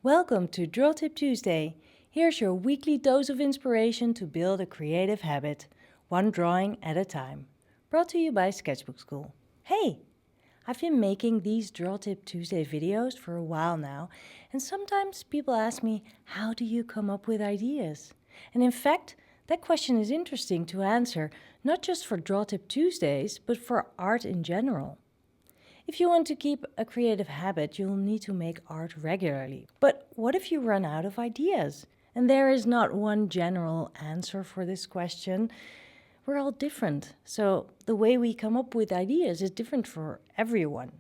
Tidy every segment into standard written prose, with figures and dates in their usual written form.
Welcome to Draw Tip Tuesday. Here's your weekly dose of inspiration to build a creative habit, one drawing at a time. Brought to you by Sketchbook Skool. Hey! I've been making these Draw Tip Tuesday videos for a while now, and sometimes people ask me, how do you come up with ideas? And in fact, that question is interesting to answer, not just for Draw Tip Tuesdays, but for art in general. If you want to keep a creative habit, you'll need to make art regularly. But what if you run out of ideas? And there is not one general answer for this question. We're all different, so the way we come up with ideas is different for everyone.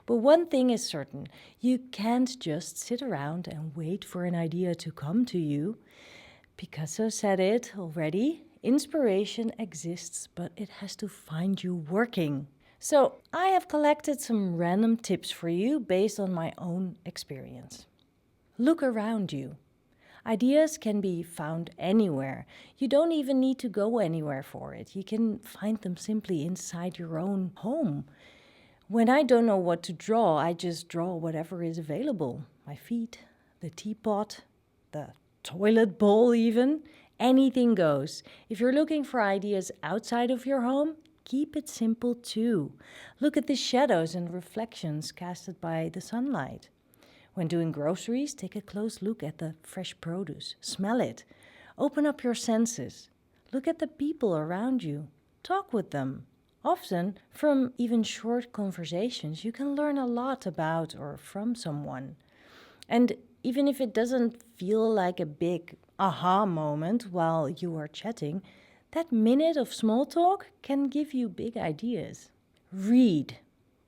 But one thing is certain, you can't just sit around and wait for an idea to come to you. Picasso said it already, inspiration exists, but it has to find you working. So I have collected some random tips for you based on my own experience. Look around you. Ideas can be found anywhere. You don't even need to go anywhere for it. You can find them simply inside your own home. When I don't know what to draw, I just draw whatever is available. My feet, the teapot, the toilet bowl even. Anything goes. If you're looking for ideas outside of your home, keep it simple too. Look at the shadows and reflections casted by the sunlight. When doing groceries, take a close look at the fresh produce. Smell it. Open up your senses. Look at the people around you. Talk with them. Often, from even short conversations, you can learn a lot about or from someone. And even if it doesn't feel like a big aha moment while you are chatting, that minute of small talk can give you big ideas. Read.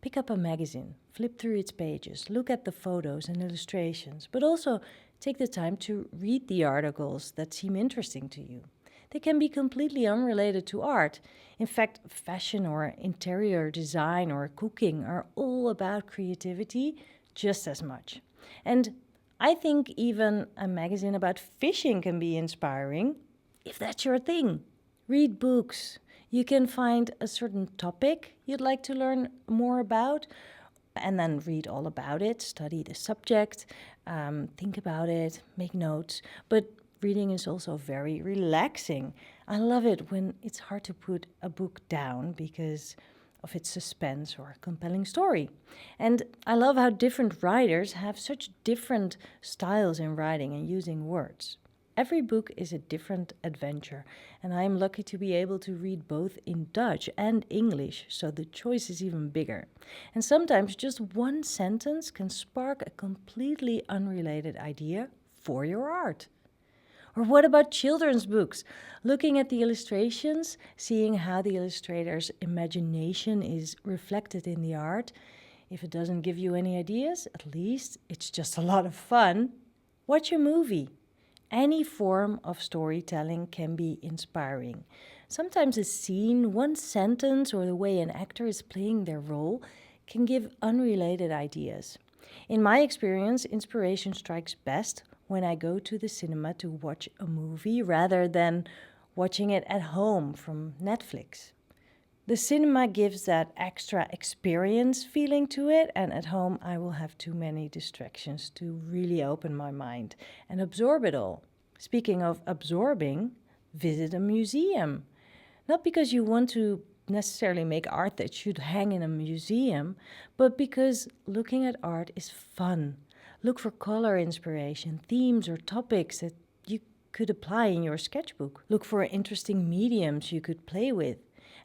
Pick up a magazine, flip through its pages, look at the photos and illustrations, but also take the time to read the articles that seem interesting to you. They can be completely unrelated to art. In fact, fashion or interior design or cooking are all about creativity just as much. And I think even a magazine about fishing can be inspiring, if that's your thing. Read books. You can find a certain topic you'd like to learn more about and then read all about it, study the subject, think about it, make notes. But reading is also very relaxing. I love it when it's hard to put a book down because of its suspense or compelling story. And I love how different writers have such different styles in writing and using words. Every book is a different adventure, and I am lucky to be able to read both in Dutch and English, so the choice is even bigger. And sometimes just one sentence can spark a completely unrelated idea for your art. Or what about children's books? Looking at the illustrations, seeing how the illustrator's imagination is reflected in the art. If it doesn't give you any ideas, at least it's just a lot of fun. Watch a movie. Any form of storytelling can be inspiring. Sometimes a scene, one sentence, or the way an actor is playing their role can give unrelated ideas. In my experience, inspiration strikes best when I go to the cinema to watch a movie rather than watching it at home from Netflix. The cinema gives that extra experience feeling to it, and at home I will have too many distractions to really open my mind and absorb it all. Speaking of absorbing, visit a museum. Not because you want to necessarily make art that should hang in a museum, but because looking at art is fun. Look for color inspiration, themes or topics that you could apply in your sketchbook. Look for interesting mediums you could play with.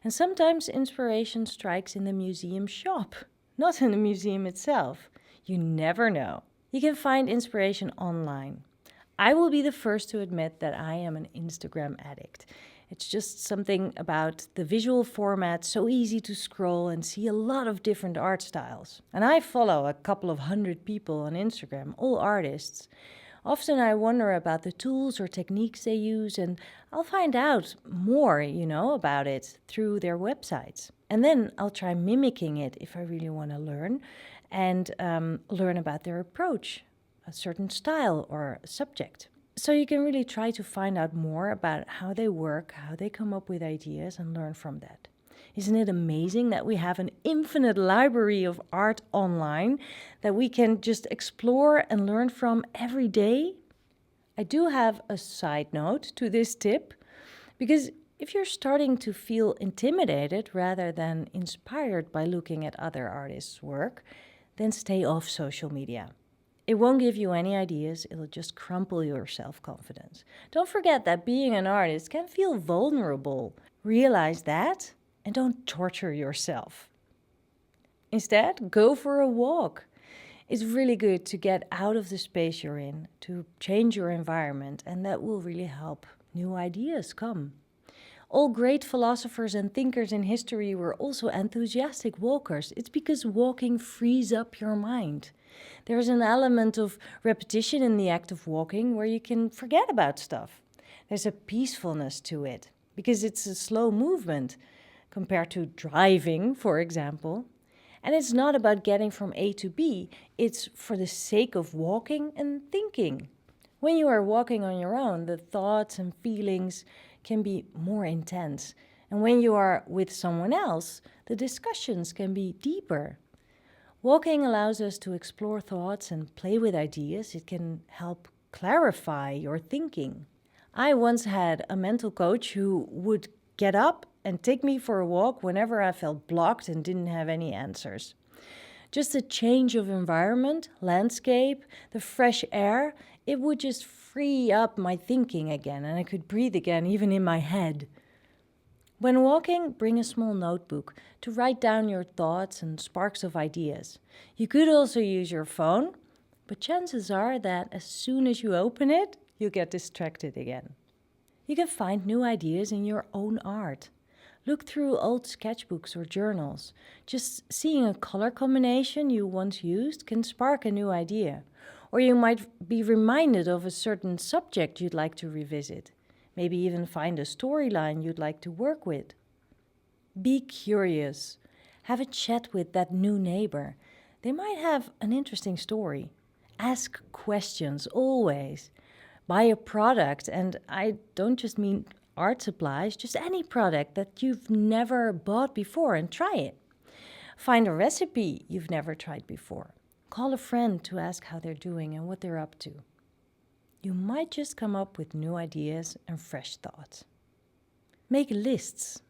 And sometimes inspiration strikes in the museum shop, not in the museum itself. You never know. You can find inspiration online. I will be the first to admit that I am an Instagram addict. It's just something about the visual format, so easy to scroll and see a lot of different art styles. And I follow a couple of hundred people on Instagram, all artists. Often I wonder about the tools or techniques they use, and I'll find out more, about it through their websites. And then I'll try mimicking it if I really want to learn, and learn about their approach, a certain style or subject. So you can really try to find out more about how they work, how they come up with ideas, and learn from that. Isn't it amazing that we have an infinite library of art online that we can just explore and learn from every day? I do have a side note to this tip, because if you're starting to feel intimidated rather than inspired by looking at other artists' work, then stay off social media. It won't give you any ideas, it'll just crumple your self-confidence. Don't forget that being an artist can feel vulnerable. Realize that and don't torture yourself. Instead, go for a walk. It's really good to get out of the space you're in, to change your environment, and that will really help new ideas come. All great philosophers and thinkers in history were also enthusiastic walkers. It's because walking frees up your mind. There's an element of repetition in the act of walking where you can forget about stuff. There's a peacefulness to it because it's a slow movement compared to driving, for example. And it's not about getting from A to B, it's for the sake of walking and thinking. When you are walking on your own, the thoughts and feelings can be more intense. And when you are with someone else, the discussions can be deeper. Walking allows us to explore thoughts and play with ideas. It can help clarify your thinking. I once had a mental coach who would get up and take me for a walk whenever I felt blocked and didn't have any answers. Just a change of environment, landscape, the fresh air, it would just free up my thinking again and I could breathe again, even in my head. When walking, bring a small notebook to write down your thoughts and sparks of ideas. You could also use your phone, but chances are that as soon as you open it, you'll get distracted again. You can find new ideas in your own art. Look through old sketchbooks or journals. Just seeing a color combination you once used can spark a new idea. Or you might be reminded of a certain subject you'd like to revisit. Maybe even find a storyline you'd like to work with. Be curious. Have a chat with that new neighbor. They might have an interesting story. Ask questions, always. Buy a product, and I don't just mean art supplies, just any product that you've never bought before and try it. Find a recipe you've never tried before. Call a friend to ask how they're doing and what they're up to. You might just come up with new ideas and fresh thoughts. Make lists.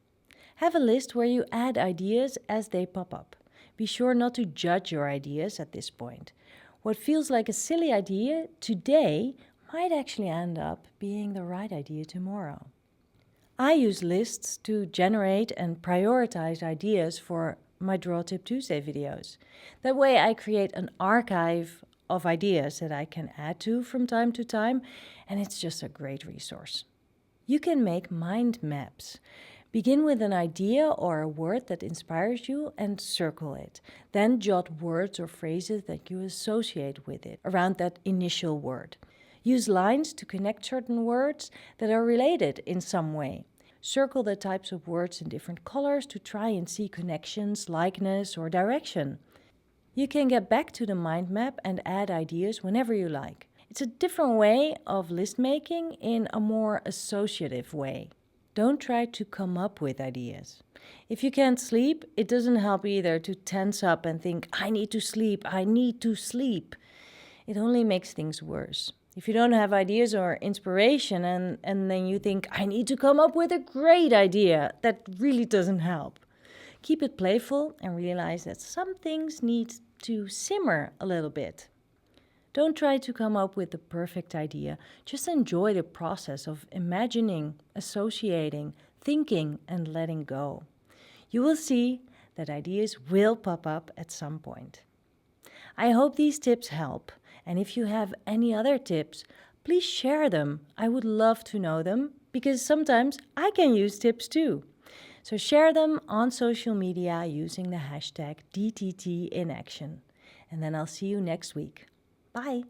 Have a list where you add ideas as they pop up. Be sure not to judge your ideas at this point. What feels like a silly idea today might actually end up being the right idea tomorrow. I use lists to generate and prioritize ideas for my Draw Tip Tuesday videos. That way I create an archive of ideas that I can add to from time to time, and it's just a great resource. You can make mind maps. Begin with an idea or a word that inspires you and circle it. Then jot words or phrases that you associate with it around that initial word. Use lines to connect certain words that are related in some way. Circle the types of words in different colors to try and see connections, likeness, or direction. You can get back to the mind map and add ideas whenever you like. It's a different way of list making in a more associative way. Don't try to come up with ideas. If you can't sleep, it doesn't help either to tense up and think, I need to sleep, I need to sleep. It only makes things worse. If you don't have ideas or inspiration and then you think, I need to come up with a great idea, that really doesn't help. Keep it playful and realize that some things need to simmer a little bit. Don't try to come up with the perfect idea. Just enjoy the process of imagining, associating, thinking, and letting go. You will see that ideas will pop up at some point. I hope these tips help. And if you have any other tips, please share them. I would love to know them because sometimes I can use tips too. So share them on social media using the hashtag DTTInAction. And then I'll see you next week. Bye.